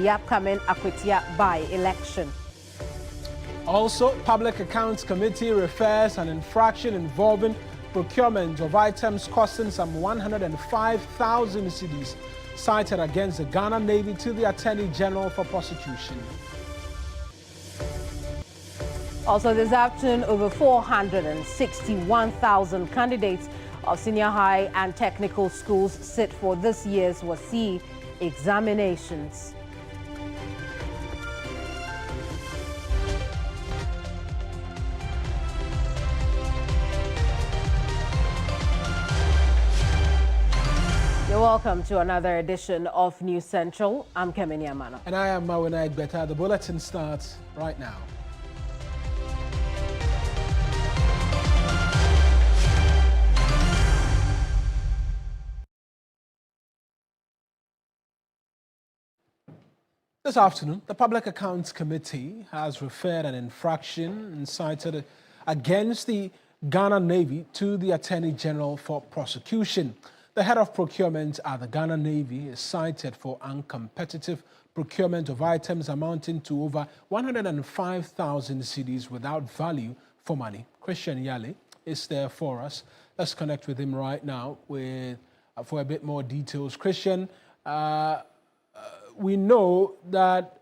the upcoming Akwatia by-election. Also, Public Accounts Committee refers an infraction involving procurement of items costing some 105,000 cedis cited against the Ghana Navy to the Attorney General for prosecution. Also this afternoon, over 461,000 candidates of senior high and technical schools sit for this year's WASSCE examinations. You're welcome to another edition of News Central. I'm Kemini Amano. And I am Mawina Egbeta. The bulletin starts right now. This afternoon, the Public Accounts Committee has referred an infraction incited against the Ghana Navy to the Attorney General for prosecution. The head of procurement at the Ghana Navy is cited for uncompetitive procurement of items amounting to over 105,000 cedis without value for money. Christian Yale is there for us. Let's connect with him right now for a bit more details. Christian, we know that,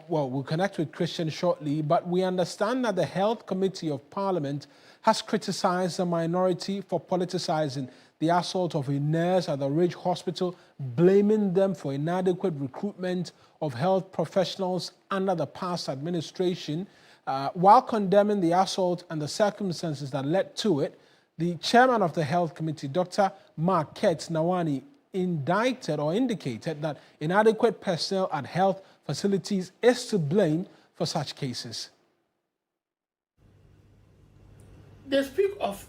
well, we'll connect with Christian shortly, but we understand that the Health Committee of Parliament has criticized the minority for politicizing the assault of a nurse at the Ridge Hospital, blaming them for inadequate recruitment of health professionals under the past administration. While condemning the assault and the circumstances that led to it, the chairman of the Health Committee, Dr. Marquette Nawani, indicated that inadequate personnel at health facilities is to blame for such cases. They speak of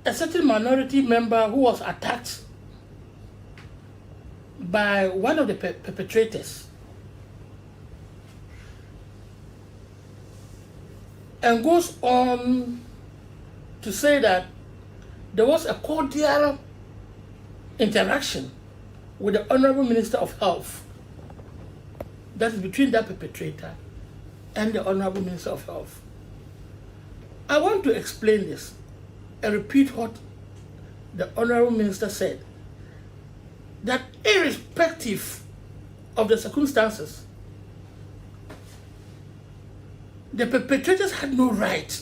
a certain minority member who was attacked by one of the perpetrators, and goes on to say that there was a cordial interaction with the Honorable Minister of Health, that is between that perpetrator and the Honorable Minister of Health. I want to explain this and repeat what the Honorable Minister said, that irrespective of the circumstances, the perpetrators had no right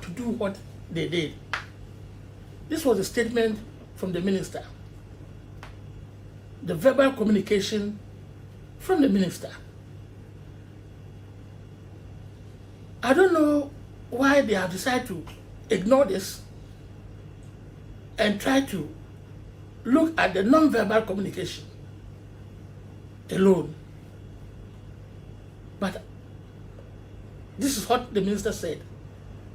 to do what they did. This was a statement from the minister, the verbal communication from the minister. I don't know why they have decided to ignore this and try to look at the non-verbal communication alone. But this is what the minister said,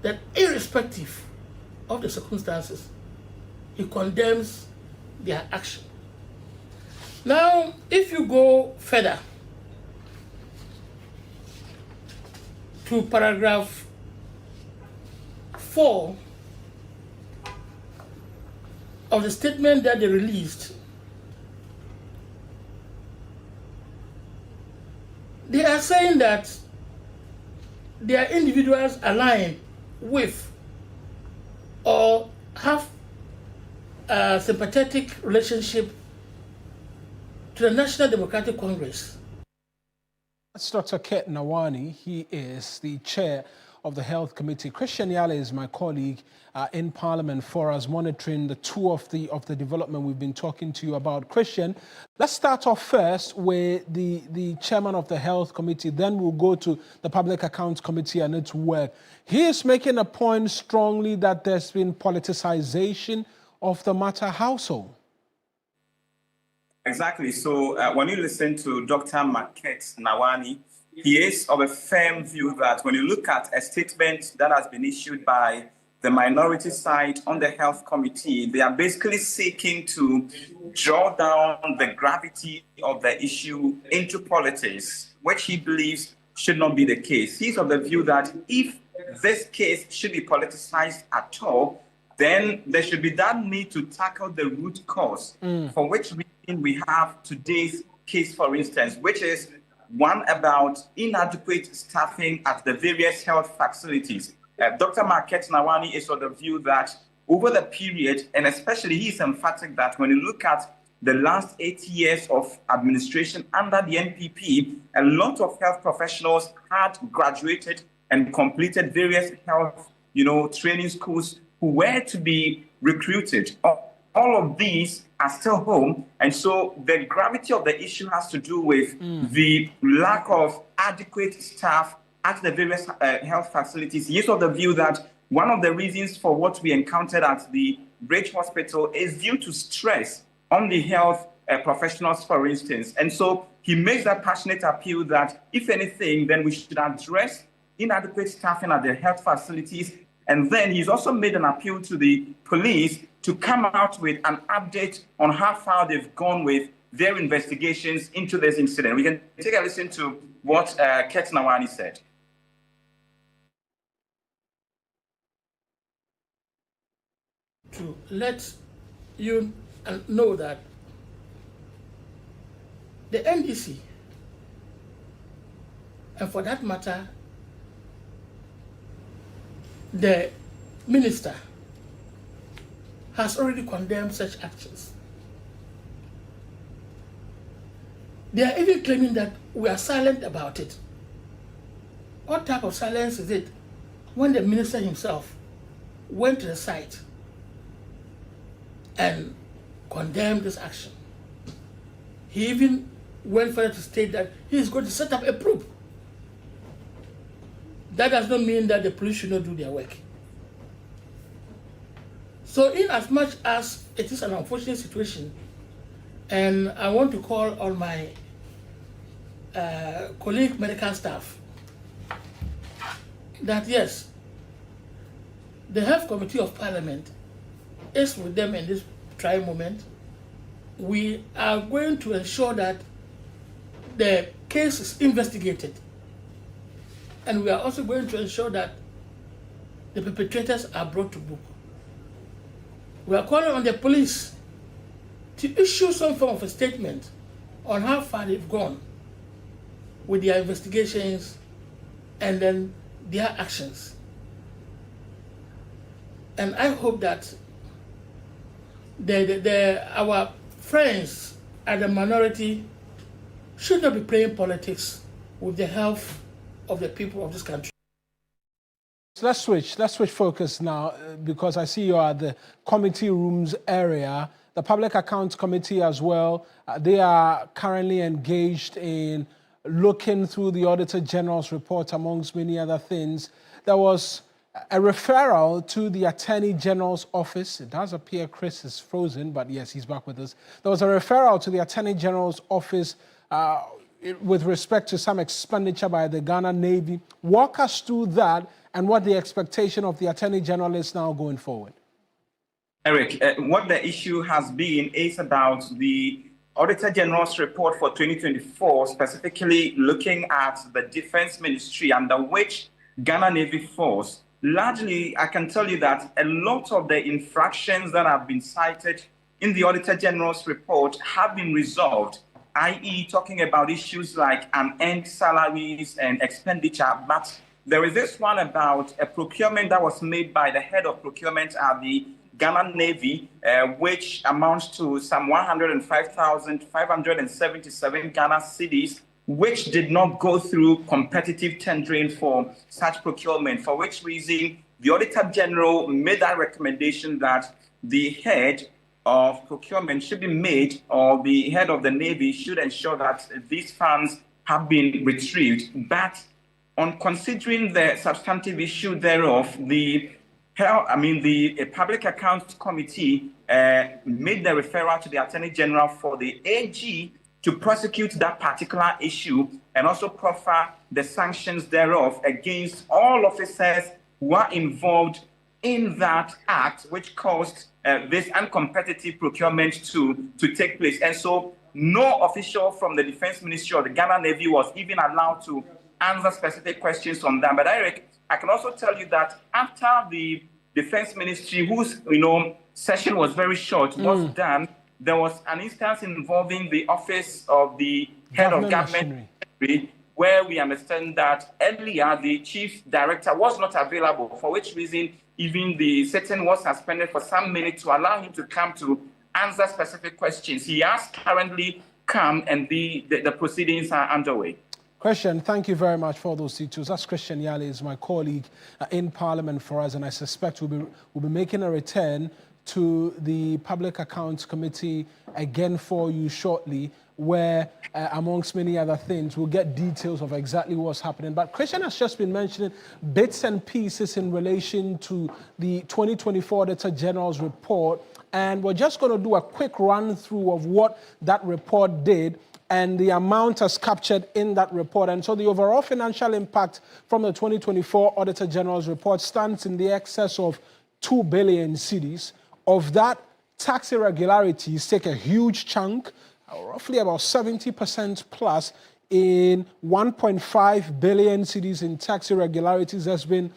that irrespective of the circumstances, he condemns their action. Now, if you go further to paragraph 4 of the statement that they released, they are saying that they are individuals aligned with or have a sympathetic relationship to the National Democratic Congress. That's Dr. Ket Nawani. He is the chair of the Health Committee. Christian Yale is my colleague in Parliament for us, monitoring the two of the development we've been talking to you about. Christian, let's start off first with the chairman of the Health Committee, then we'll go to the Public Accounts Committee and its work. He is making a point strongly that there's been politicization of the matter. How so? Exactly. So when you listen to Dr. Marquette Nawani, he is of a firm view that when you look at a statement that has been issued by the minority side on the Health Committee, they are basically seeking to draw down the gravity of the issue into politics, which he believes should not be the case. He's of the view that if this case should be politicized at all, then there should be that need to tackle the root cause, for which we have today's case, for instance, which is one about inadequate staffing at the various health facilities. Dr. Marquette Nawani is of the view that over the period, and especially he is emphatic that when you look at the last 8 years of administration under the NPP, a lot of health professionals had graduated and completed various health, training schools who were to be recruited. All of these are still home. And so the gravity of the issue has to do with the lack of adequate staff at the various health facilities. He is of the view that one of the reasons for what we encountered at the Bridge Hospital is due to stress on the health professionals, for instance. And so he makes that passionate appeal that, if anything, then we should address inadequate staffing at the health facilities. And then he's also made an appeal to the police to come out with an update on how far they've gone with their investigations into this incident. We can take a listen to what Ket Nawani said. To let you know that the NDC, and for that matter, the minister, has already condemned such actions. They are even claiming that we are silent about it. What type of silence is it when the minister himself went to the site and condemned this action? He even went further to state that he is going to set up a probe. That does not mean that the police should not do their work. So in as much as it is an unfortunate situation, and I want to call on my colleague medical staff that yes, the Health Committee of Parliament is with them in this trying moment. We are going to ensure that the case is investigated, and we are also going to ensure that the perpetrators are brought to book. We are calling on the police to issue some form of a statement on how far they've gone with their investigations and then their actions. And I hope that our friends at the minority should not be playing politics with the health of the people of this country. Let's switch focus now, because I see you are at the committee rooms area. The Public Accounts Committee as well, they are currently engaged in looking through the Auditor General's report, amongst many other things. There was a referral to the Attorney General's office. It does appear Chris is frozen, but yes, he's back with us. There was a referral to the Attorney General's office with respect to some expenditure by the Ghana Navy. Walk us through that and what the expectation of the Attorney General is now going forward. Eric, what the issue has been is about the Auditor General's report for 2024, specifically looking at the Defense Ministry, under which Ghana Navy Force. Largely, I can tell you that a lot of the infractions that have been cited in the Auditor General's report have been resolved, i.e. talking about issues like unearned salaries and expenditure. But there is this one about a procurement that was made by the head of procurement at the Ghana Navy, which amounts to some 105,577 Ghana cedis, which did not go through competitive tendering for such procurement, for which reason the Auditor General made that recommendation that the head of procurement should be made, or the head of the Navy should ensure that these funds have been retrieved. But on considering the substantive issue thereof, the Public Accounts Committee made the referral to the Attorney General for the AG to prosecute that particular issue and also proffer the sanctions thereof against all officers who are involved in that act, which caused this uncompetitive procurement to take place. And so no official from the Defense Ministry or the Ghana Navy was even allowed to answer specific questions on that. But Eric, I can also tell you that after the Defense Ministry, whose session was very short, was done, there was an instance involving the office of the head of government machinery, where we understand that earlier the chief director was not available, for which reason even the sitting was suspended for some minutes to allow him to come to answer specific questions. He has currently come, and the proceedings are underway. Christian, thank you very much for those details. That's Christian Yale, is my colleague in Parliament for us, and I suspect we'll be making a return to the Public Accounts Committee again for you shortly, where, amongst many other things, we'll get details of exactly what's happening. But Christian has just been mentioning bits and pieces in relation to the 2024 Auditor General's report, and we're just going to do a quick run-through of what that report did and the amount as captured in that report. And so the overall financial impact from the 2024 Auditor General's report stands in the excess of 2 billion cedis. Of that, tax irregularities take a huge chunk, roughly about 70% plus, in 1.5 billion cedis in tax irregularities. There's been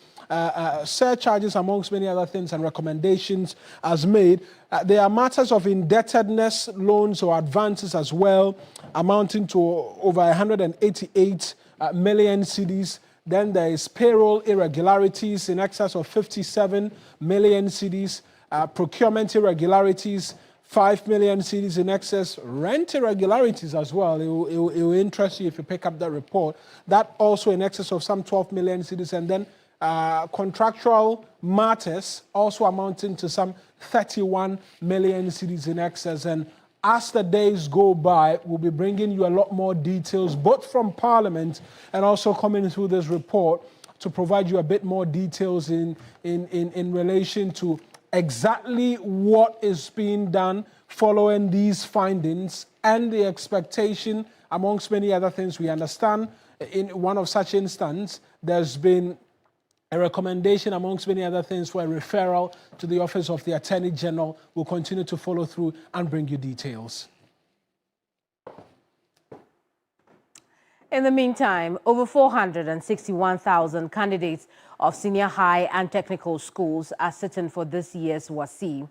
surcharges, amongst many other things, and recommendations as made. There are matters of indebtedness, loans or advances as well, amounting to over 188 million cedis. Then there is payroll irregularities in excess of 57 million cedis, procurement irregularities, 5 million cedis in excess, rent irregularities as well. It will interest you if you pick up that report. That also in excess of some 12 million cedis, and then contractual matters also amounting to some 31 million cedis in excess. And as the days go by, we'll be bringing you a lot more details, both from Parliament and also coming through this report to provide you a bit more details in relation to exactly what is being done following these findings and the expectation, amongst many other things. We understand in one of such instances, there's been a recommendation, amongst many other things, for a referral to the Office of the Attorney General. We'll continue to follow through and bring you details. In the meantime, over 461,000 candidates of senior high and technical schools are sitting for this year's WASSCE.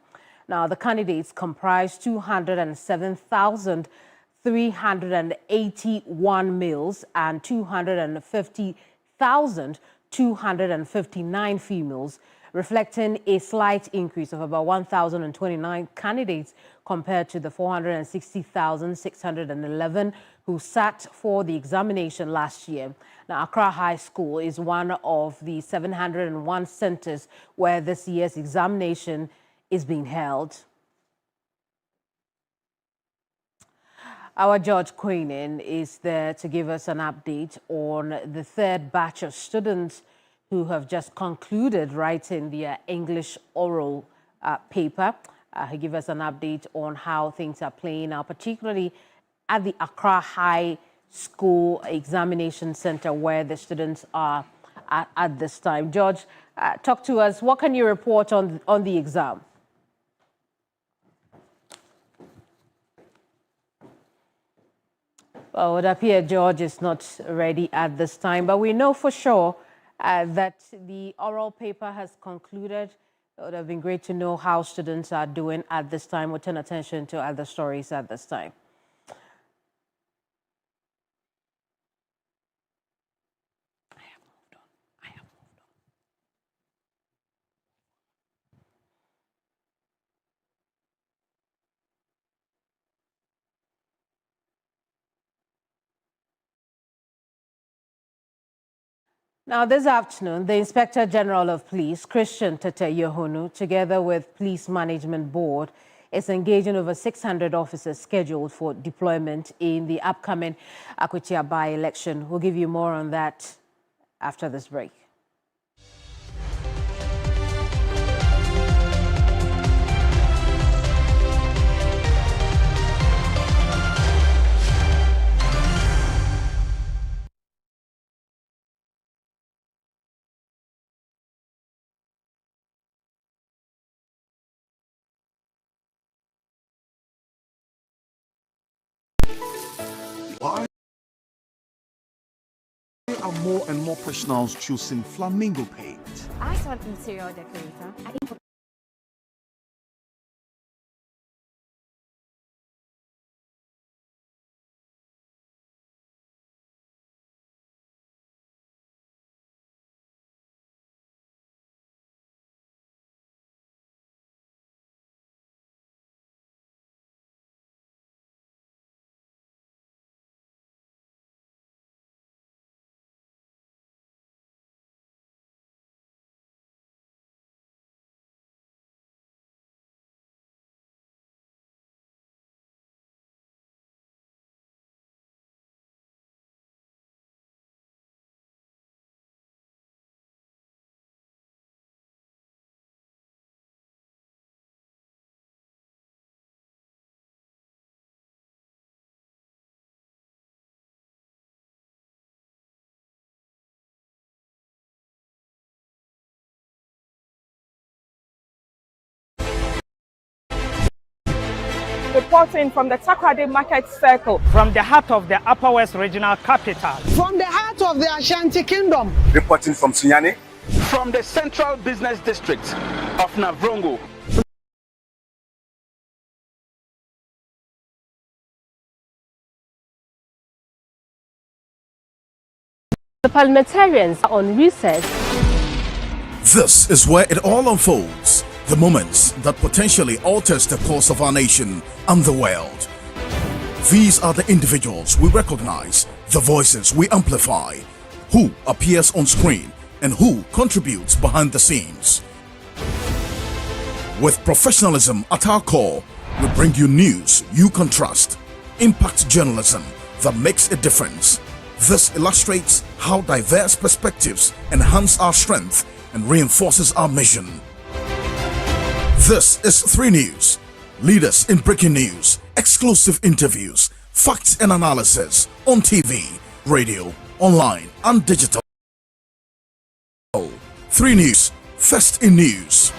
Now, the candidates comprise 207,381 males and 250,259 females, reflecting a slight increase of about 1,029 candidates compared to the 460,611 who sat for the examination last year. Now, Accra High School is one of the 701 centers where this year's examination is being held. Our George Queenan is there to give us an update on the third batch of students who have just concluded writing their English oral paper. He gave us an update on how things are playing out, particularly at the Accra High School Examination Center where the students are at this time. George, talk to us. What can you report on the exam? Well, it appears George is not ready at this time, but we know for sure that the oral paper has concluded. It would have been great to know how students are doing at this time. We'll turn attention to other stories at this time. Now, this afternoon, the Inspector General of Police, Christian Tete Yohonu, together with Police Management Board, is engaging over 600 officers scheduled for deployment in the upcoming Akwatia by-election. We'll give you more on that after this break. Why are more and more professionals choosing flamingo paint? I saw an interior decorator. Reporting from the Takoradi Market Circle. From the heart of the Upper West Regional Capital. From the heart of the Ashanti Kingdom. Reporting from Sunyani. From the Central Business District of Navrongo. The parliamentarians are on recess. This is where it all unfolds. The moments that potentially alters the course of our nation and the world. These are the individuals we recognize, the voices we amplify, who appears on screen and who contributes behind the scenes. With professionalism at our core, we bring you news you can trust, impact journalism that makes a difference. This illustrates how diverse perspectives enhance our strength and reinforces our mission. This is 3 News. Leaders in breaking news, exclusive interviews, facts and analysis on TV, radio, online and digital. 3 News, first in news.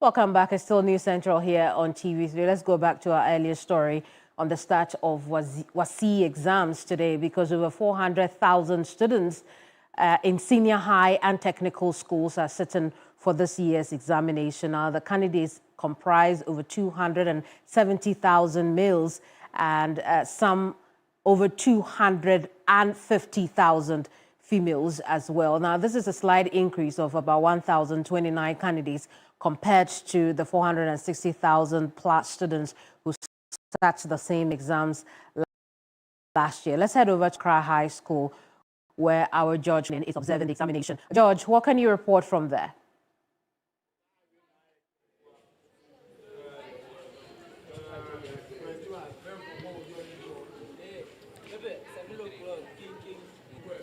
Welcome back. It's still News Central here on TV3. Let's go back to our earlier story on the start of WASSCE exams today, because over 400,000 students in senior high and technical schools are sitting for this year's examination. Now, the candidates comprise over 270,000 males and some over 250,000 females as well. Now, this is a slight increase of about 1,029 candidates compared to the 460,000 plus students who sat the same exams last year. Let's head over to Accra High School, where our judge is observing the examination. George, what can you report from there?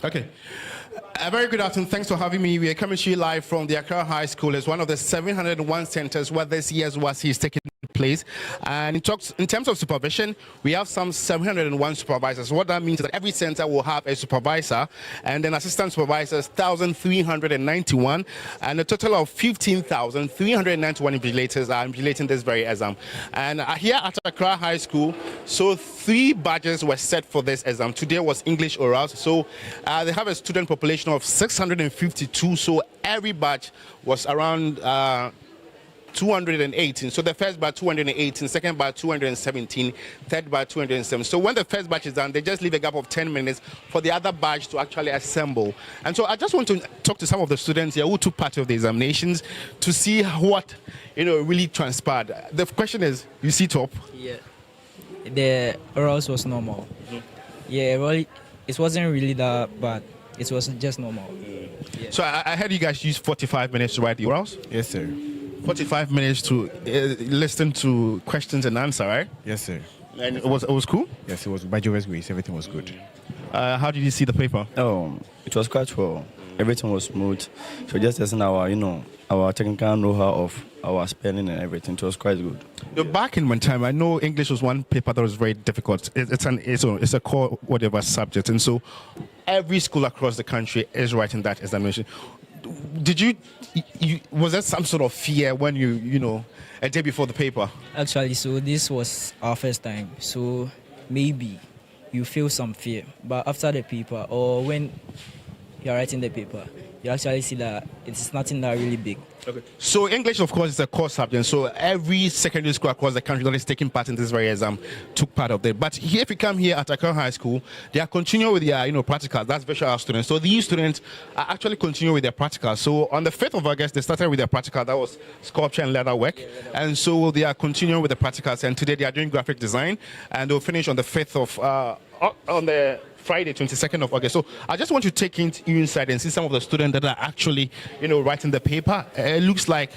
Okay. A very good afternoon. Thanks for having me. We are coming to you live from the Accra High School. It's one of the 701 centers where this year's WASSCE is taking place. And in terms of supervision, we have some 701 supervisors. What that means is that every center will have a supervisor, and then assistant supervisors, 1,391, and a total of 15,391 invigilators are invigilating this very exam. And here at Accra High School, so 3 badges were set for this exam. Today was English orals. So they have a student population of 652. So every badge was around 218. So the first batch 218, second batch 217, third batch 207. So when the first batch is done, they just leave a gap of 10 minutes for the other batch to actually assemble. And so I just want to talk to some of the students here who took part of the examinations to see what really transpired. The question is, you see top? Yeah, the orals was normal. Yeah, it wasn't really that bad. It was just normal. Yeah. So I heard you guys use 45 minutes to write the orals? Yes, sir. 45 minutes to listen to questions and answer, right? Yes, sir. And it was cool? Yes, it was. By Jehovah's grace, everything was good. How did you see the paper? Oh, it was quite well. Everything was smooth. So just as in our technical know-how of our spelling and everything, it was quite good. Back in my time, I know English was one paper that was very difficult. It's a core whatever subject, and so every school across the country is writing that examination. Did was there some sort of fear when you a day before the paper? Actually, so this was our first time. So maybe you feel some fear, but after the paper or when you're writing the paper, you actually see that it's nothing that really big. Okay. So English, of course, is a core subject. So every secondary school across the country that is taking part in this very exam took part of it. But here, if you come here at Accra High School, they are continuing with their practicals. That's visual students. So these students are actually continuing with their practicals. So on the 5th of August, they started with their practical. That was sculpture and leather work. And so they are continuing with the practicals. And today they are doing graphic design. And they'll finish on the 5th of on the Friday, 22nd of August. So I just want to take you inside and see some of the students that are actually, writing the paper. It looks like,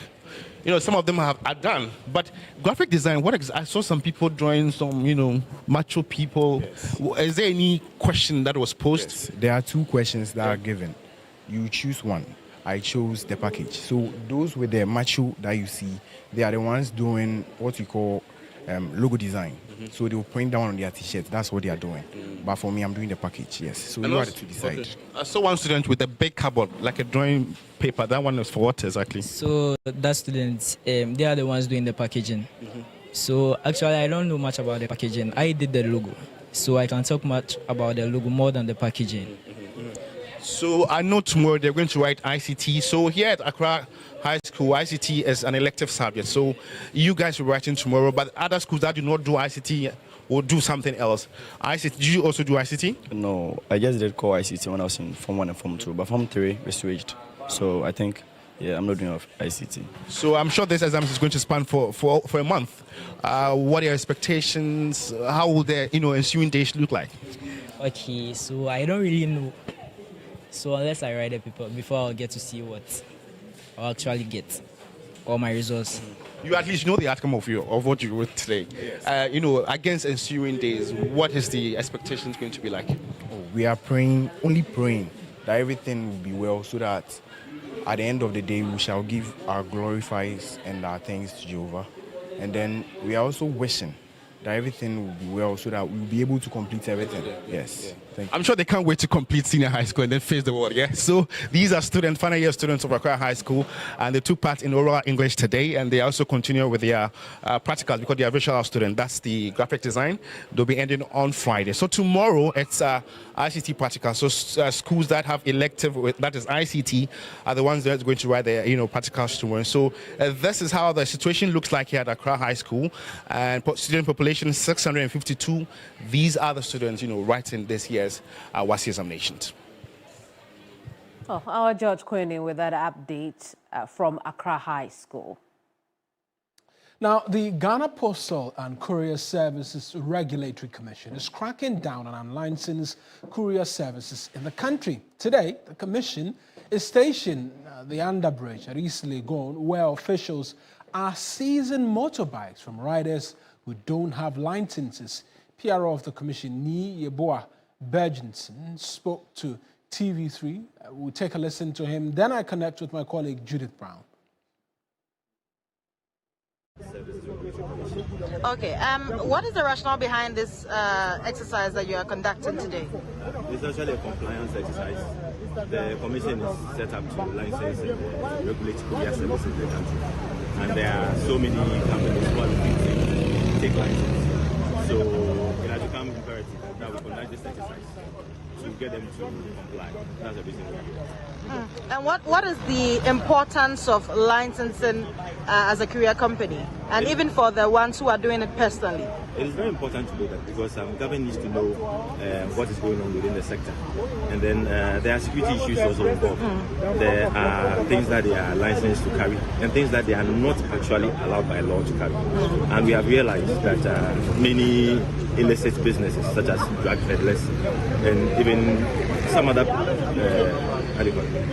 some of them are done. But graphic design, I saw some people drawing some, macho people. Yes. Is there any question that was posed? Yes. There are 2 questions that are given. You choose one. I chose the package. So those with the macho that you see, they are the ones doing what we call logo design. So they will print down on their t-shirts. That's what they are doing. But for me, I'm doing the package, yes. So you have to decide. Okay. I saw one student with a big cupboard, like a drawing paper. That one is for what exactly? So that students, they are the ones doing the packaging. So actually, I don't know much about the packaging. I did the logo. So I can talk much about the logo more than the packaging. So I know tomorrow they're going to write ICT. So here at Accra High School, ICT is an elective subject. So you guys are writing tomorrow, but other schools that do not do ICT will do something else. ICT, do you also do ICT? No, I just did core ICT when I was in Form 1 and Form 2, but Form 3 we switched. So I think, I'm not doing ICT. So I'm sure this exam is going to span for a month. What are your expectations? How will the ensuing days look like? Okay, so I don't really know. So unless I write the paper before I'll get to see what I'll actually get, all my results. You at least know the outcome of what you wrote today. Yes. Against ensuing days, what is the expectations going to be like? We are only praying that everything will be well, so that at the end of the day we shall give our glorifies and our thanks to Jehovah. And then we are also wishing that everything will be well, so that we'll be able to complete everything. Yes. Thank you. I'm sure they can't wait to complete senior high school and then face the world, yeah? So these are final year students of Accra High School, and they took part in oral English today, and they also continue with their practicals because they are visual students. That's the graphic design. They'll be ending on Friday. So tomorrow, it's ICT practical. So schools that have elective, that is ICT, are the ones that are going to write their practicals tomorrow. So this is how the situation looks like here at Accra High School. And student population 652. These are the students, writing this year's WASSCE examinations. Our George Queenie with that update from Accra High School. Now, the Ghana Postal and Courier Services Regulatory Commission is cracking down on unlicensed courier services in the country. Today, the commission is stationed at the underbridge at East Legon, where officials are seizing motorbikes from riders who don't have licenses. PRO of the commission, Ni Yeboah Bergensen, spoke to TV3. We'll take a listen to him. Then I connect with my colleague Judith Brown. Okay, what is the rationale behind this exercise that you are conducting today? It's actually a compliance exercise. The commission is set up to license and regulate courier services in the country. And there are so many companies who are looking to take license. So it has become imperative that we conduct this exercise to get them to comply. That's the reason why. And what is the importance of licensing as a courier company, and even for the ones who are doing it personally? It is very important to do that because government needs to know what is going on within the sector. And then there are security issues also involved. There are things that they are licensed to carry and things that they are not actually allowed by law to carry. And we have realized that many illicit businesses such as drug peddlers and even some other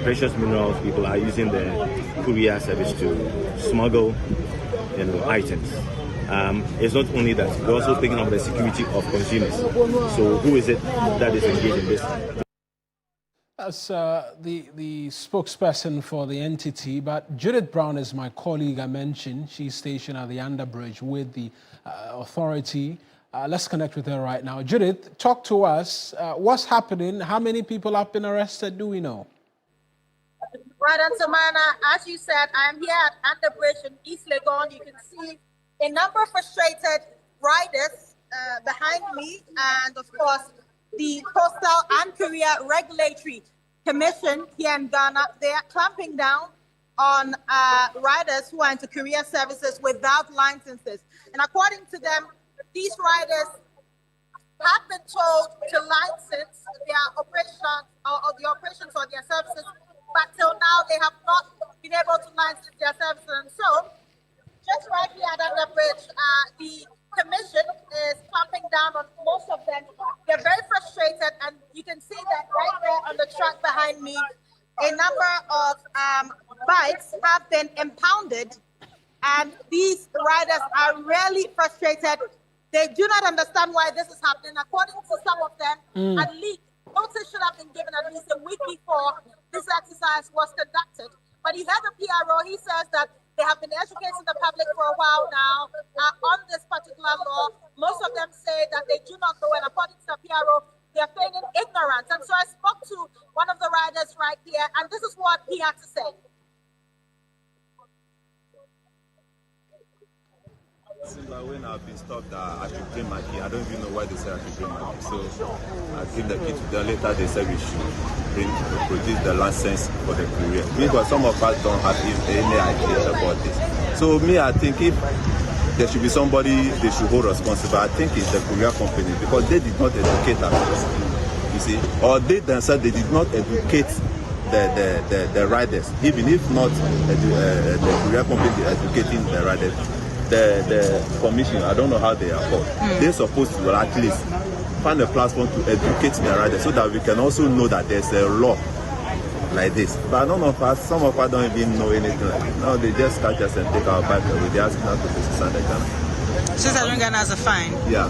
precious minerals people are using the courier service to smuggle items. It's not only that, we're also thinking of the security of consumers. So who is it that is engaged in this? That's the spokesperson for the entity, but Judith Brown is my colleague I mentioned. She's stationed at the underbridge with the authority. Let's connect with her right now. Judith, talk to us. What's happening? How many people have been arrested? Do we know? Right, and Samana, as you said, I'm here at Underbridge in East Legon. You can see a number of frustrated riders behind me, and of course, the Postal and Courier Regulatory Commission here in Ghana. They are clamping down on riders who are into courier services without licenses. And according to them, these riders have been told to license their operations or the operations of their services, but till now they have not been able to license their services. And so, just right here at Underbridge, the commission is clamping down on most of them. They're very frustrated, and you can see that right there on the track behind me, a number of bikes have been impounded, and these riders are really frustrated. They do not understand why this is happening. According to some of them, at least notice should have been given at least a week before this exercise was conducted. But you have the PRO, he says that they have been educating the public for a while now on this particular law. Most of them say that they do not know, and according to the PRO, they are feigning ignorance. And so I spoke to one of the riders right here, and this is what he had to say. Since when I've been stopped, I should bring my key. I don't even know why they say I should bring my key. So I give the key to them. Later they said we should produce the license for the courier. Because some of us don't have any idea about this. So me, I think if there should be somebody they should hold responsible, I think it's the courier company because they did not educate us. You see, or they themselves they did not educate the riders. Even if not the courier company educating the riders. The commission, I don't know how they are called. They're supposed to at least find a platform to educate the riders so that we can also know that there's a law like this. But none of us, some of us don't even know anything like this. Now they just catch us and take our bike away. They're asking us to pay 600 Ghana. 600 Ghana as a fine? Yeah.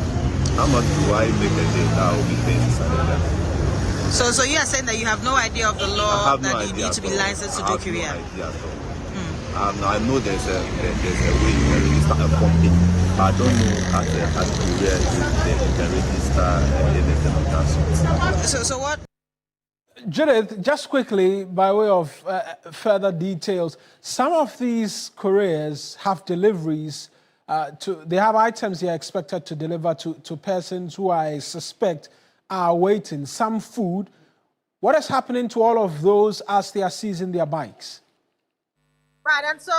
How much do I make a day? I will be paying 600 Ghana. So you are saying that you have no idea of the law that you need to be licensed to do courier? I know there's a way you can register a company. I don't know as a courier you can register anything of that sort. So what? Judith, just quickly, by way of further details, some of these couriers have deliveries. They have items they are expected to deliver to persons who I suspect are waiting. Some food. What is happening to all of those as they are seizing their bikes? Right, and so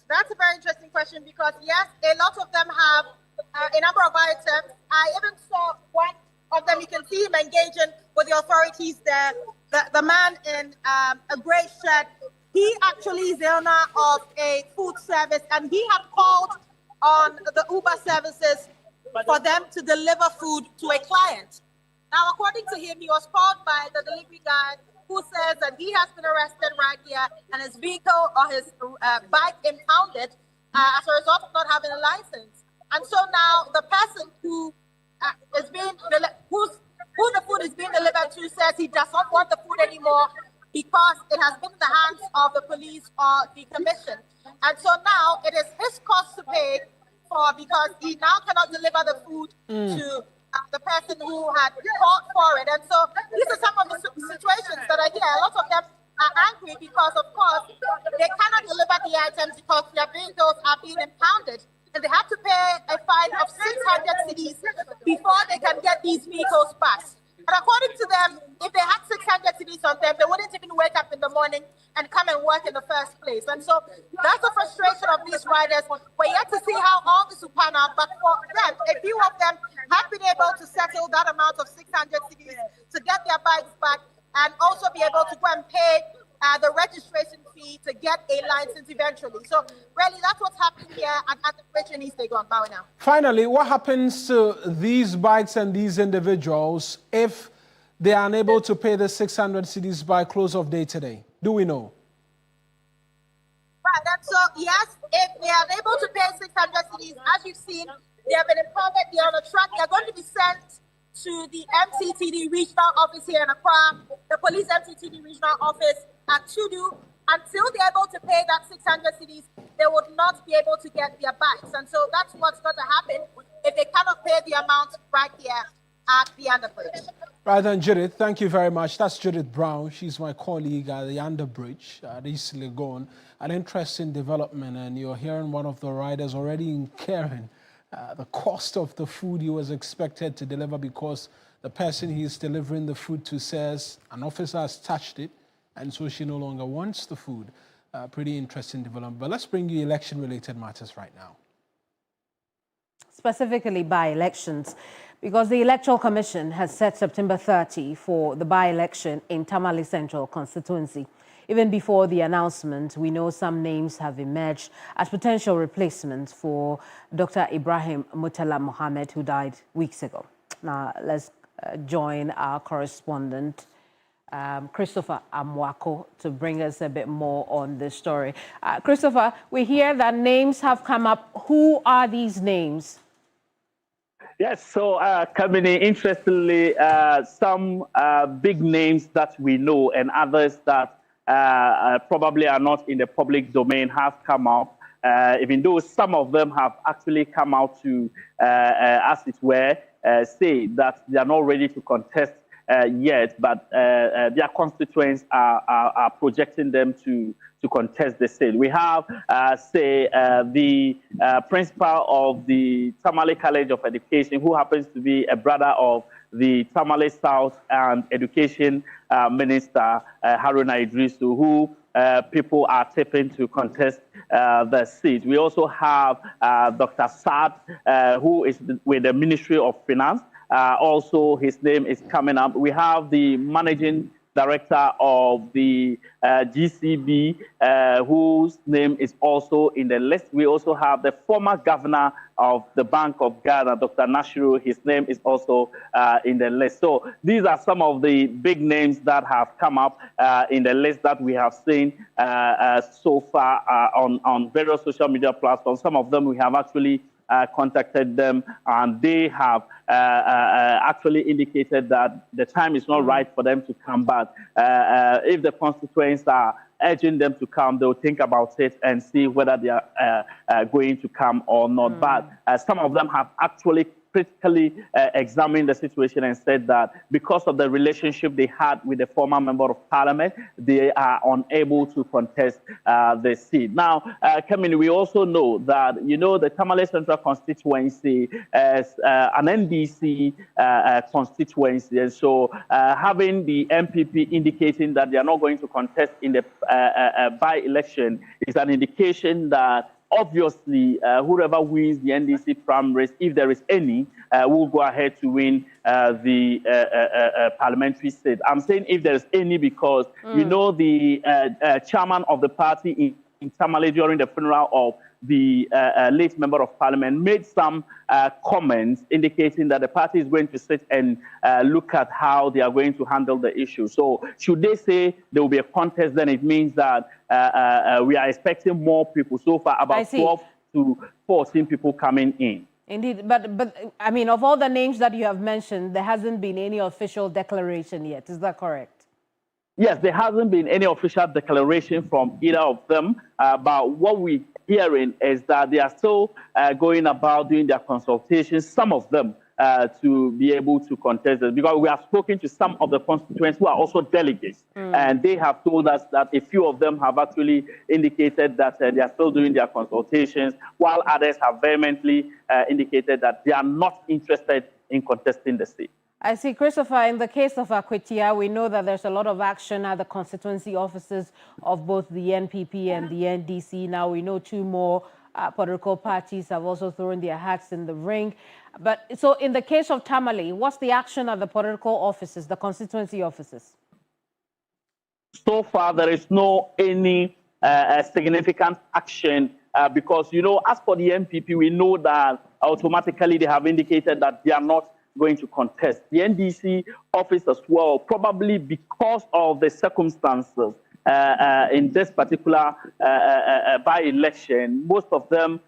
that's a very interesting question because, yes, a lot of them have a number of items. I even saw one of them, you can see him engaging with the authorities there. The man in a grey shirt, he actually is the owner of a food service, and he had called on the Uber services for them to deliver food to a client. Now, according to him, he was called by the delivery guy who says that he has been arrested right here and his vehicle or his bike impounded as a result of not having a license. And so now the person who is being who the food is being delivered to says he does not want the food anymore because it has been in the hands of the police or the commission. And so now it is his cost to pay for because he now cannot deliver the food to the person who had called for it. And so these are some of the situations that are here. A lot of them are angry because, of course, they cannot deliver the items because their vehicles are being impounded. And they have to pay a fine of 600 cedis before they can get these vehicles back. And according to them, if they had 600 CDs on them, they wouldn't even wake up in the morning and come and work in the first place. And so that's the frustration of these riders. We're yet to see how all this will pan out, but for them, a few of them have been able to settle that amount of 600 CDs to get their bikes back and also be able to go and pay the registration fee to get a license eventually. So really, that's what's happening here at the bridge in East Legon now. Finally, what happens to these bikes and these individuals if they are unable to pay the 600 cedis by close of day today? Do we know? Right, and so yes, if they are able to pay 600 cedis, as you've seen, they have been impounded, they're on a track, they're going to be sent to the MTTD regional office here in Accra, the police MTTD regional office at Tudu. Until they're able to pay that 600 cedis, they would not be able to get their bikes. And so that's what's going to happen if they cannot pay the amount right here at the underbridge. Right then, Judith, thank you very much. That's Judith Brown. She's my colleague at the underbridge at East Legon. An interesting development, and you're hearing one of the riders already incurring the cost of the food he was expected to deliver because the person he's delivering the food to says an officer has touched it, and so she no longer wants the food. Pretty interesting development. But let's bring you election-related matters right now. Specifically by-elections, because the Electoral Commission has set September 30 for the by-election in Tamale Central constituency. Even before the announcement, we know some names have emerged as potential replacements for Dr. Ibrahim Mutala Mohammed, who died weeks ago. Now, let's join our correspondent, Christopher Amwako, to bring us a bit more on this story. Christopher, we hear that names have come up. Who are these names? Yes, so Kamini, interestingly, some big names that we know and others that probably are not in the public domain have come up, even though some of them have actually come out to, as it were, say that they are not ready to contest yet, but their constituents are projecting them to contest the seat. We have, the principal of the Tamale College of Education, who happens to be a brother of the Tamale South and Education Minister, Haruna Idrisu, who people are tipping to contest the seat. We also have Dr. Saad, who is with the Ministry of Finance. Also, his name is coming up. We have the managing director of the GCB, whose name is also in the list. We also have the former governor of the Bank of Ghana, Dr. Nashiru. His name is also in the list. So these are some of the big names that have come up in the list that we have seen so far on various social media platforms. Some of them we have actually contacted them, and they have actually indicated that the time is not right for them to come back. If the constituents are urging them to come, they'll think about it and see whether they are going to come or not. But some of them have actually critically examined the situation and said that because of the relationship they had with the former member of parliament, they are unable to contest the seat. Now, Kamini, we also know that, you know, the Tamale Central constituency is an NDC constituency. And so having the MPP indicating that they are not going to contest in the by-election is an indication that obviously, whoever wins the NDC primaries, if there is any, will go ahead to win the parliamentary seat. I'm saying if there is any because, you know, the chairman of the party in Tamale during the funeral of the late member of parliament made some comments indicating that the party is going to sit and look at how they are going to handle the issue. So should they say there will be a contest, then it means that we are expecting more people. So far, about 12 to 14 people coming in. Indeed, but I mean, of all the names that you have mentioned, there hasn't been any official declaration yet. Is that correct? Yes, there hasn't been any official declaration from either of them. But what we're hearing is that they are still going about doing their consultations, some of them to be able to contest it. Because we have spoken to some of the constituents who are also delegates, and they have told us that a few of them have actually indicated that they are still doing their consultations, while others have vehemently indicated that they are not interested in contesting the seat. I see, Christopher, in the case of Akwatia, we know that there's a lot of action at the constituency offices of both the NPP and the NDC. Now we know two more political parties have also thrown their hats in the ring. But so in the case of Tamale, what's the action at the political offices, the constituency offices? So far, there is no any significant action because, you know, as for the NPP, we know that automatically they have indicated that they are not going to contest. The NDC office as well, probably because of the circumstances in this particular by-election, most of them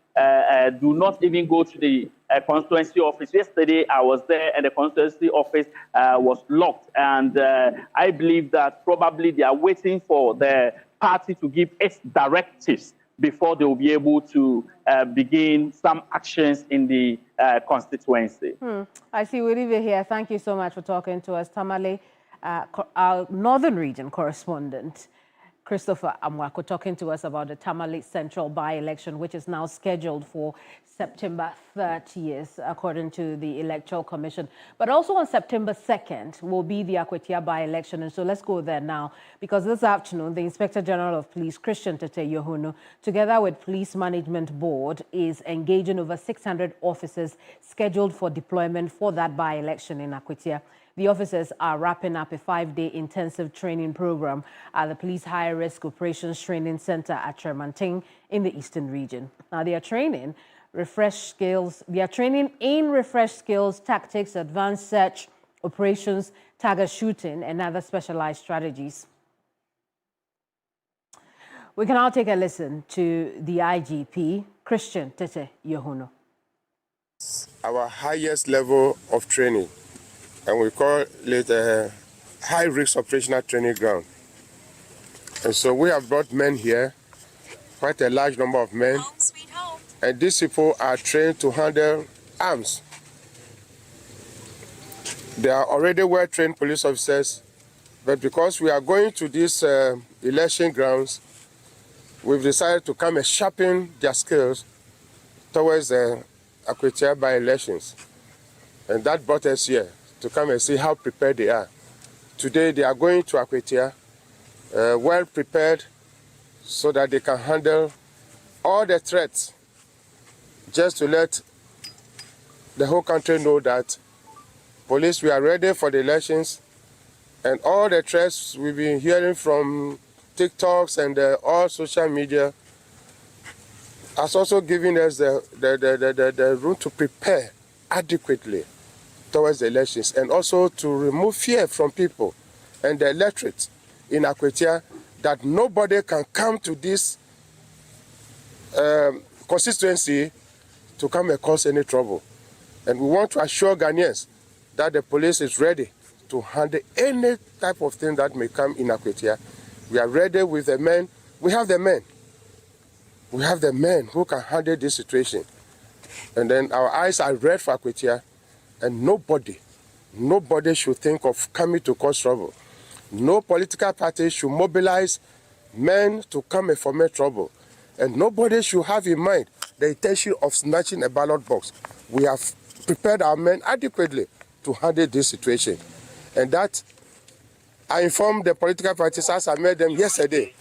do not even go to the constituency office. Yesterday, I was there and the constituency office was locked. And I believe that probably they are waiting for the party to give its directives before they will be able to begin some actions in the constituency. I see. We'll leave it here. Thank you so much for talking to us. Tamale, our Northern Region correspondent, Christopher Amwako, talking to us about the Tamale Central by-election, which is now scheduled for September 30th, according to the Electoral Commission. But also on September 2nd will be the Akwatia by-election. And so let's go there now, because this afternoon, the Inspector General of Police, Christian Tete Yohunu, together with Police Management Board, is engaging over 600 officers scheduled for deployment for that by-election in Akwatia. The officers are wrapping up a 5-day intensive training program at the Police High Risk Operations Training Center at Tremanting in the Eastern Region. Now, they are training refreshed skills. They are training in refreshed skills, tactics, advanced search operations, target shooting, and other specialized strategies. We can now take a listen to the IGP, Christian Tete Yohunu. Our highest level of training, and we call it a high-risk operational training ground. And so we have brought men here, quite a large number of men, and these people are trained to handle arms. They are already well-trained police officers, but because we are going to these election grounds, we've decided to come and sharpen their skills towards the Akwatia by-elections. And that brought us here to come and see how prepared they are. Today they are going to Akwatia well prepared so that they can handle all the threats, just to let the whole country know that police, we are ready for the elections, and all the threats we've been hearing from TikToks and all social media has also given us the room to prepare adequately towards the elections, and also to remove fear from people and the electorate in Akwatia that nobody can come to this constituency to come and cause any trouble. And we want to assure Ghanaians that the police is ready to handle any type of thing that may come in Akwatia. We are ready with the men. We have the men. We have the men who can handle this situation. And then our eyes are red for Akwatia, and nobody should think of coming to cause trouble. No political party should mobilize men to come and foment trouble. And nobody should have in mind the intention of snatching a ballot box. We have prepared our men adequately to handle this situation. And that, I informed the political parties as I met them yesterday.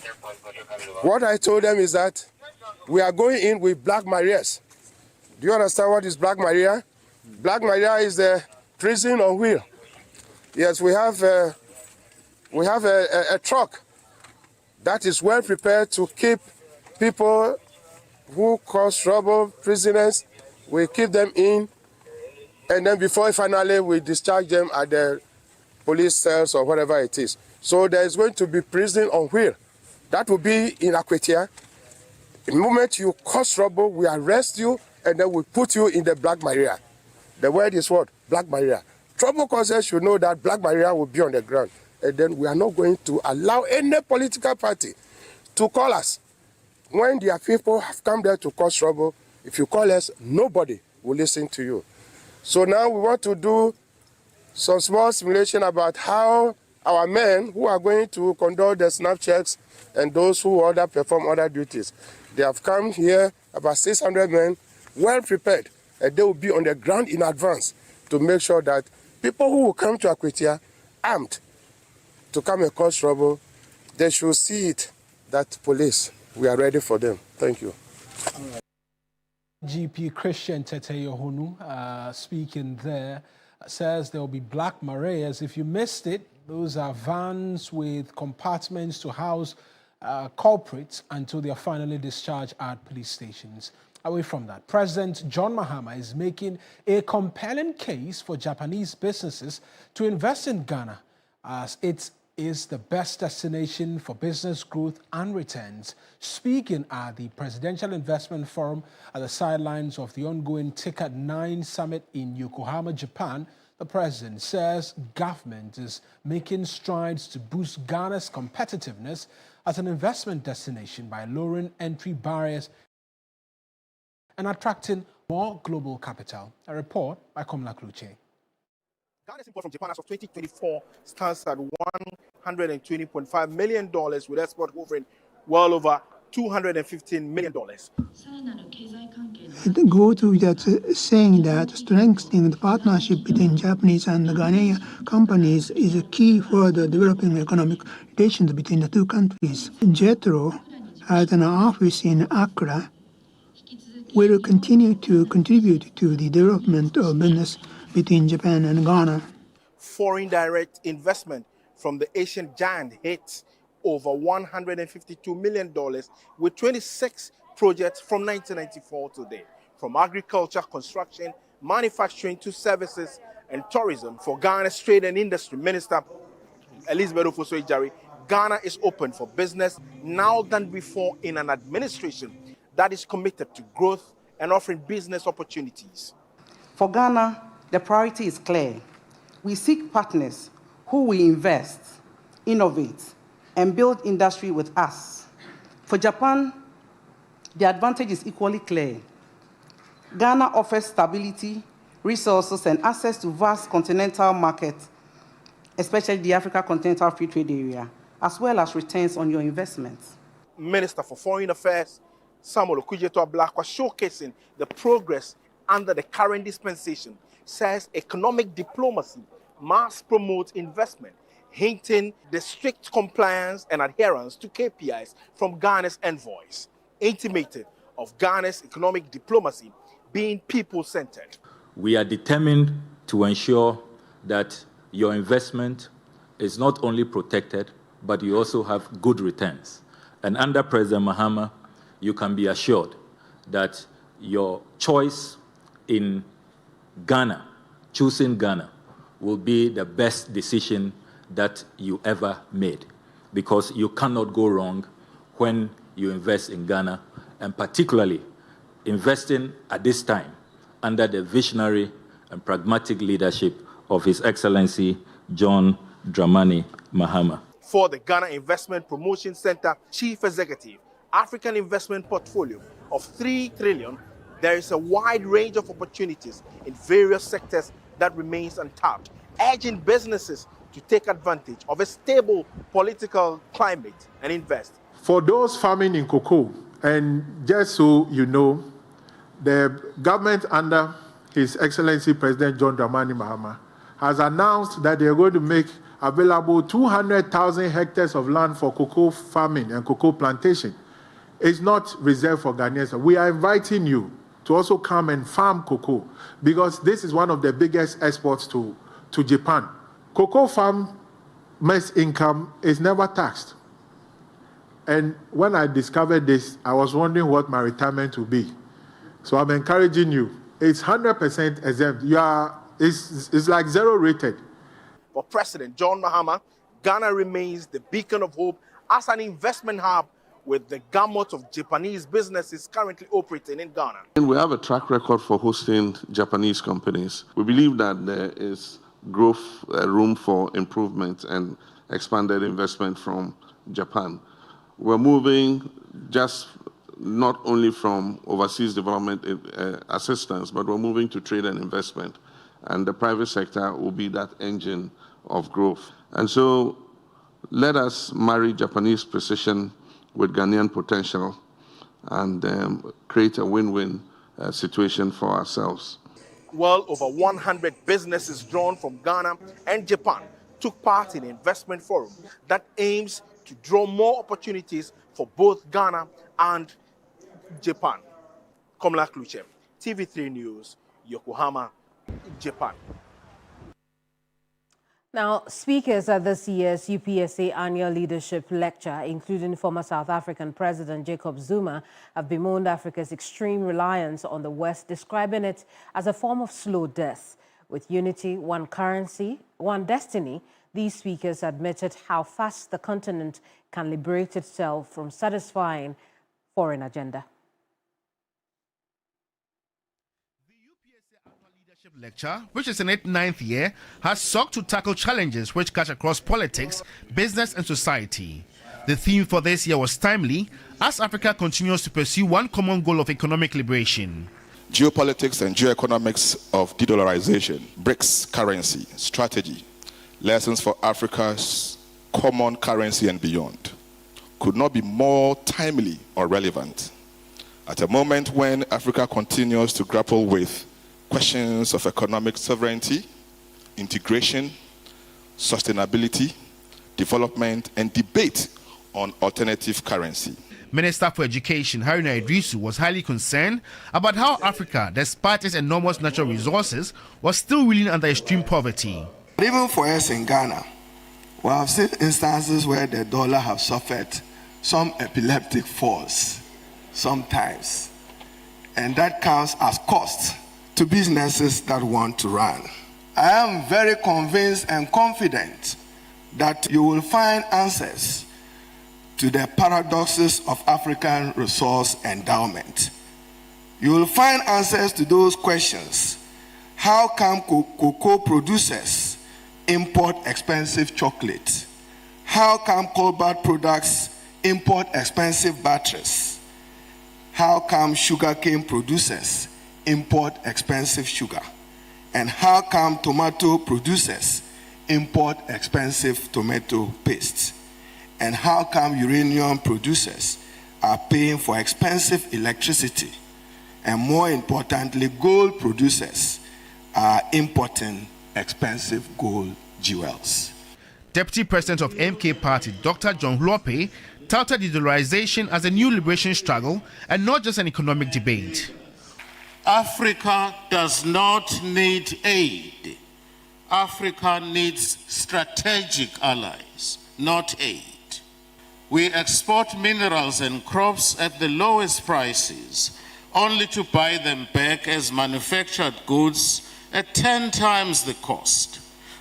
What I told them is that we are going in with Black Marias. Do you understand what is Black Maria? Black Maria is the prison on wheel. Yes, we have a truck that is well prepared to keep people who cause trouble, prisoners. We keep them in, and then before finally we discharge them at the police cells or whatever it is. So there is going to be prison on wheel. That will be in Akwatia. The moment you cause trouble, we arrest you, and then we put you in the Black Maria. The word is what? Black Maria. Trouble causers should know that Black Maria will be on the ground. And then we are not going to allow any political party to call us. When their people have come there to cause trouble, if you call us, nobody will listen to you. So now we want to do some small simulation about how our men who are going to conduct the snap checks and those who perform other duties, they have come here, about 600 men, well prepared, and they will be on the ground in advance to make sure that People who will come to Akwatia armed to come and cause trouble, they should see it that police, we are ready for them. Thank you. GP Christian Tete Yohonu speaking there says there will be black Marias. If you missed it, those are vans with compartments to house culprits until they are finally discharged at police stations. Away from that, President John Mahama is making a compelling case for Japanese businesses to invest in Ghana as it is the best destination for business growth and returns. Speaking at the Presidential Investment Forum at the sidelines of the ongoing TICAD 9 summit in Yokohama, Japan, the president says government is making strides to boost Ghana's competitiveness as an investment destination by lowering entry barriers and attracting more global capital. A report by Komla Kluche. Ghana's import from Japan as of 2024 stands at $120.5 million, with export hovering well over $215 million. It goes without saying that strengthening the partnership between Japanese and Ghanaian companies is a key for the developing economic relations between the two countries. JETRO has an office in Accra, will continue to contribute to the development of business between Japan and Ghana. Foreign direct investment from the Asian giant hits over $152 million, with 26 projects from 1994 to date, from agriculture, construction, manufacturing to services and tourism. For Ghana's Trade and Industry Minister, Elizabeth Ofoso-Ijari, Ghana is open for business now than before in an administration that is committed to growth and offering business opportunities. For Ghana, the priority is clear. We seek partners who will invest, innovate, and build industry with us. For Japan, the advantage is equally clear. Ghana offers stability, resources, and access to vast continental markets, especially the Africa Continental Free Trade Area, as well as returns on your investments. Minister for Foreign Affairs, Samuel Okudzeto-Ablakwa, showcasing the progress under the current dispensation, says economic diplomacy must promote investment, hinting the strict compliance and adherence to KPIs from Ghana's envoys, intimated of Ghana's economic diplomacy being people-centered. We are determined to ensure that your investment is not only protected, but you also have good returns. And under President Mahama, you can be assured that your choice in Ghana, choosing Ghana, will be the best decision that you ever made, because you cannot go wrong when you invest in Ghana, and particularly investing at this time under the visionary and pragmatic leadership of His Excellency John Dramani Mahama. For the Ghana Investment Promotion Center Chief Executive, African investment portfolio of $3 trillion, there is a wide range of opportunities in various sectors that remains untapped, urging businesses to take advantage of a stable political climate and invest. For those farming in cocoa, and just so you know, the government under His Excellency President John Dramani Mahama has announced that they are going to make available 200,000 hectares of land for cocoa farming and cocoa plantation. It's not reserved for Ghanaians. We are inviting you to also come and farm cocoa, because this is one of the biggest exports to Japan. Cocoa farmers' income is never taxed. And when I discovered this, I was wondering what my retirement would be. So I'm encouraging you. It's 100% exempt. It's like zero rated. For President John Mahama, Ghana remains the beacon of hope as an investment hub, with the gamut of Japanese businesses currently operating in Ghana. And we have a track record for hosting Japanese companies. We believe that there is growth room for improvement and expanded investment from Japan. We're moving just not only from overseas development assistance, but we're moving to trade and investment. And the private sector will be that engine of growth. And so let us marry Japanese precision with Ghanaian potential and create a win-win situation for ourselves. Well over 100 businesses drawn from Ghana and Japan took part in an investment forum that aims to draw more opportunities for both Ghana and Japan. Komla Kluchem, TV3 News, Yokohama, Japan. Now, speakers at this year's UPSA annual leadership lecture, including former South African President Jacob Zuma, have bemoaned Africa's extreme reliance on the West, describing it as a form of slow death. With unity, one currency, one destiny, these speakers admitted how fast the continent can liberate itself from satisfying foreign agenda. Lecture, which is in its 9th year, has sought to tackle challenges which cut across politics, business and society. The theme for this year was timely, as Africa continues to pursue one common goal of economic liberation. Geopolitics and geoeconomics of de-dollarization, BRICS currency, strategy, lessons for Africa's common currency and beyond, could not be more timely or relevant at a moment when Africa continues to grapple with questions of economic sovereignty, integration, sustainability, development, and debate on alternative currency. Minister for Education Haruna Idrisu was highly concerned about how Africa, despite its enormous natural resources, was still reeling under extreme poverty. Even for us in Ghana, we have seen instances where the dollar has suffered some epileptic falls sometimes, and that counts as cost to businesses that want to run. I am very convinced and confident that you will find answers to the paradoxes of African resource endowment. You will find answers to those questions. How come cocoa producers import expensive chocolate? How come cobalt products import expensive batteries? How come sugarcane producers import expensive sugar? And how come tomato producers import expensive tomato paste? And how come uranium producers are paying for expensive electricity? And more importantly, gold producers are importing expensive gold jewels. Deputy President of MK Party, Dr. John Hlope, touted de-dollarization as a new liberation struggle and not just an economic debate. Africa does not need aid. Africa needs strategic allies, not aid. We export minerals and crops at the lowest prices, only to buy them back as manufactured goods at 10 times the cost.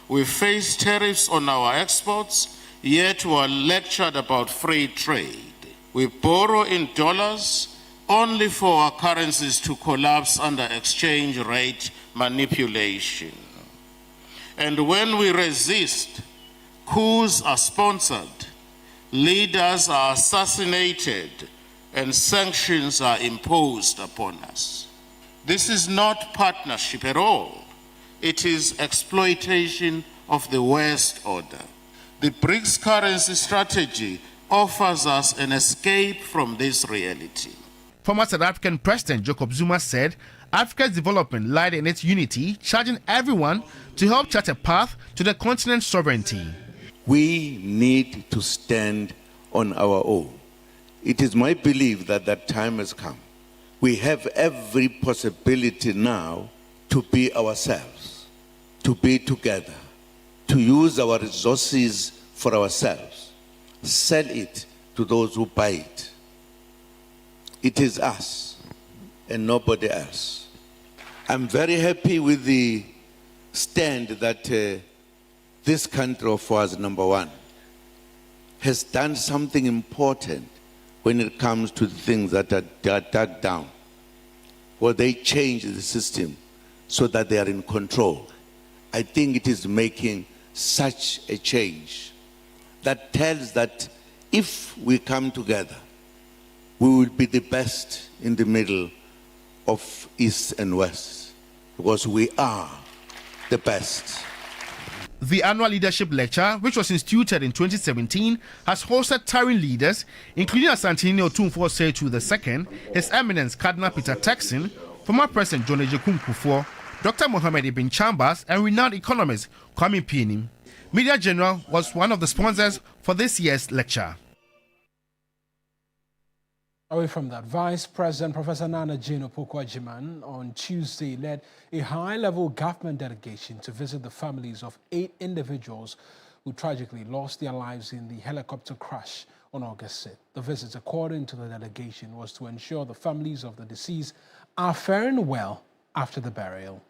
We face tariffs on our exports, yet we are lectured about free trade. We borrow in dollars, only for our currencies to collapse under exchange rate manipulation. And when we resist, coups are sponsored, leaders are assassinated, and sanctions are imposed upon us. This is not partnership at all. It is exploitation of the West order. The BRICS currency strategy offers us an escape from this reality. Former South African President Jacob Zuma said Africa's development lied in its unity, charging everyone to help chart a path to the continent's sovereignty. We need to stand on our own. It is my belief that that time has come. We have every possibility now to be ourselves, to be together, to use our resources for ourselves, sell it to those who buy it. It is us and nobody else. I'm very happy with the stand that this country of ours, number one, has done something important when it comes to the things that are dug down, where they change the system so that they are in control. I think it is making such a change that tells that if we come together, we will be the best in the middle of East and West, because we are the best. The annual leadership lecture, which was instituted in 2017, has hosted towering leaders, including Asantini Otumfuo Setu II, His Eminence Cardinal Peter Turkson, former President John Ejekun Kufuor, Dr. Mohammed Ibn Chambers, and renowned economist Kwame Pini. Media General was one of the sponsors for this year's lecture. Away from that, Vice President Professor Nana Jane Opoku-Agyeman on Tuesday led a high-level government delegation to visit the families of 8 individuals who tragically lost their lives in the helicopter crash on August 6th. The visit, according to the delegation, was to ensure the families of the deceased are faring well after the burial.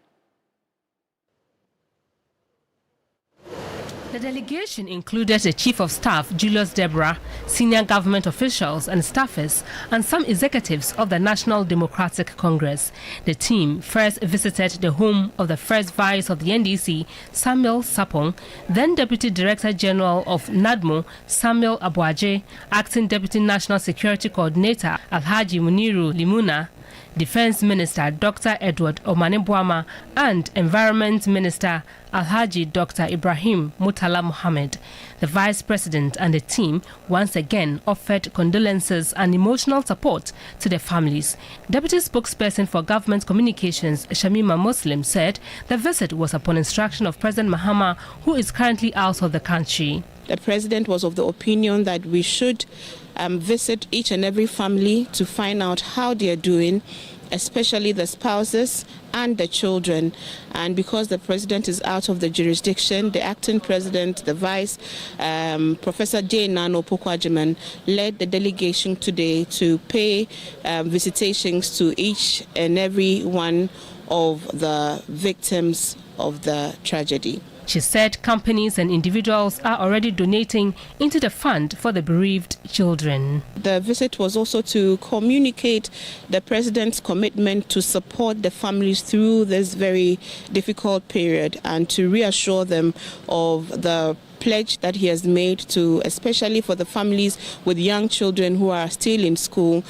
The delegation included the Chief of Staff, Julius Deborah, senior government officials and staffers, and some executives of the National Democratic Congress. The team first visited the home of the first vice of the NDC, Samuel Sapong, then Deputy Director General of NADMO, Samuel Abuaje, Acting Deputy National Security Coordinator, Alhaji Muniru Limuna, Defense Minister Dr. Edward Omane-Boama, and Environment Minister Alhaji Dr. Ibrahim Mutala Mohammed. The Vice President and the team once again offered condolences and emotional support to the families. Deputy Spokesperson for Government Communications, Shamima Muslim, said the visit was upon instruction of President Mahama, who is currently out of the country. The President was of the opinion that we should visit each and every family to find out how they are doing, especially the spouses and the children. And because the President is out of the jurisdiction, the acting President, the Vice, Professor Jane Opoku-Agyeman, led the delegation today to pay visitations to each and every one of the victims of the tragedy. She said companies and individuals are already donating into the fund for the bereaved children. The visit was also to communicate the President's commitment to support the families through this very difficult period and to reassure them of the pledge that he has made to, especially for the families with young children who are still in school,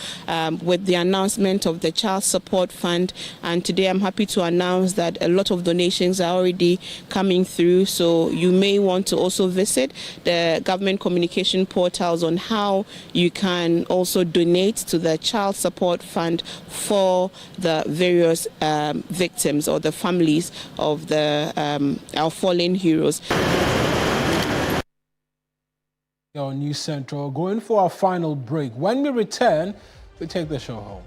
with the announcement of the Child Support Fund. And today I'm happy to announce that a lot of donations are already coming through. So you may want to also visit the government communication portals on how you can also donate to the Child Support Fund for the various victims or the families of our fallen heroes. On News Central, going for our final break. When we return, we take the show home.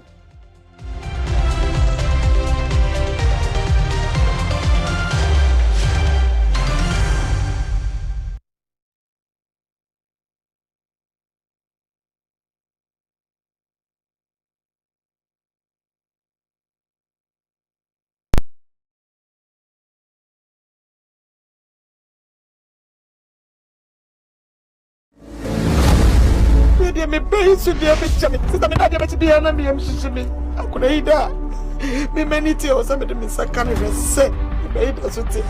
Me pay so dear me chami. Sister me daddy me dear na me am shishimi. Akuna ida. Me many tea o sa me de me sakane me se. Me ida so tea.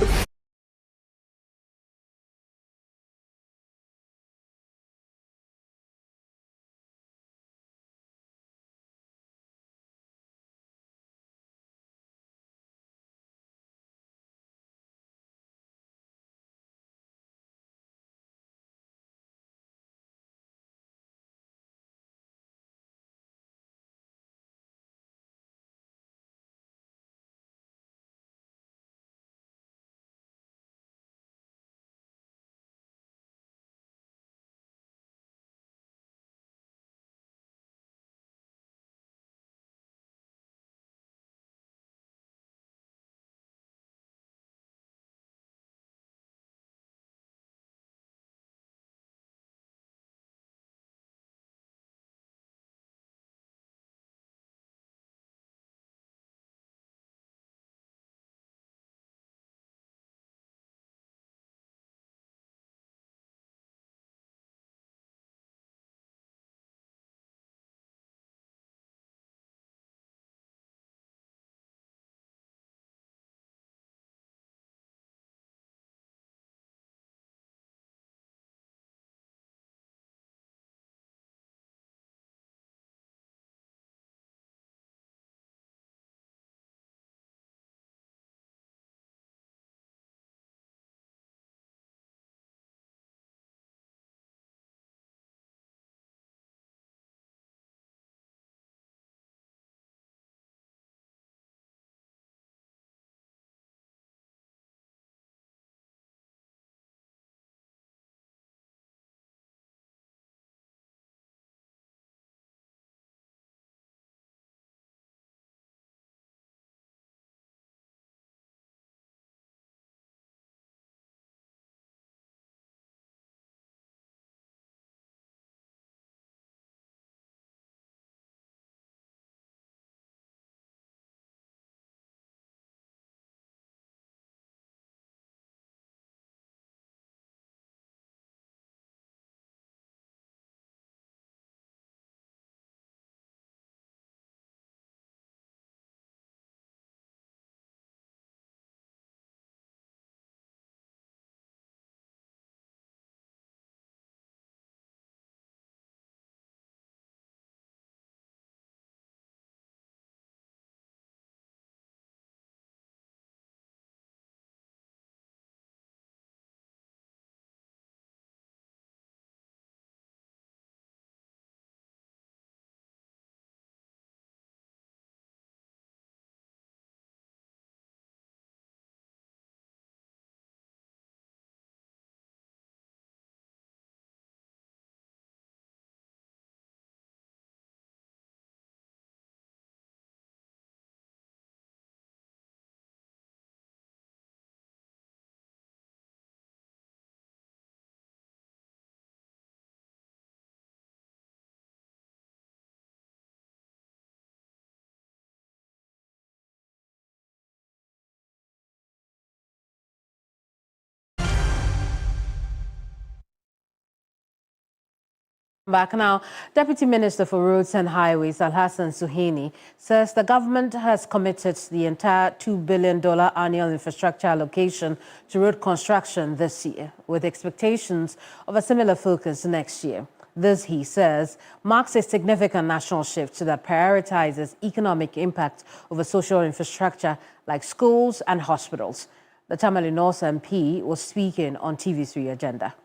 Back now, Deputy Minister for Roads and Highways, Alhassan Suhaini, says the government has committed the entire $2 billion annual infrastructure allocation to road construction this year, with expectations of a similar focus next year. This, he says, marks a significant national shift that prioritizes economic impact over social infrastructure like schools and hospitals. The Tamale North MP was speaking on TV3 Agenda.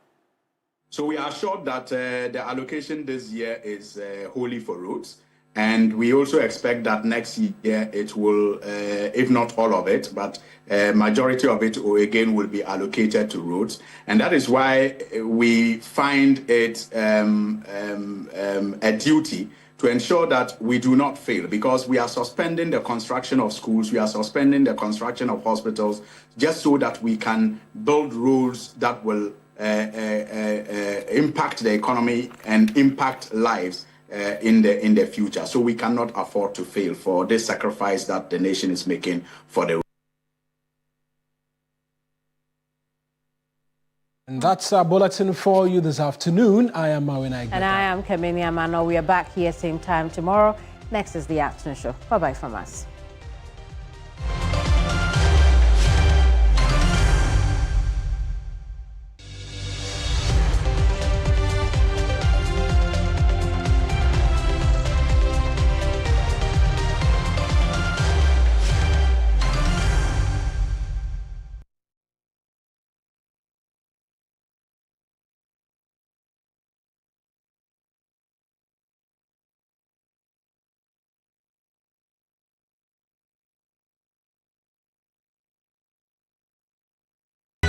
So we are assured that the allocation this year is wholly for roads. And we also expect that next year it will, if not all of it, but majority of it again will be allocated to roads. And that is why we find it a duty to ensure that we do not fail, because we are suspending the construction of schools, we are suspending the construction of hospitals, just so that we can build roads that will impact the economy and impact lives in the future. So we cannot afford to fail for this sacrifice that the nation is making for the. And that's our bulletin for you this afternoon. I am Marwin Aigbe. And I am Kamini Amano. We are back here same time tomorrow. Next is the afternoon show. Bye-bye from us.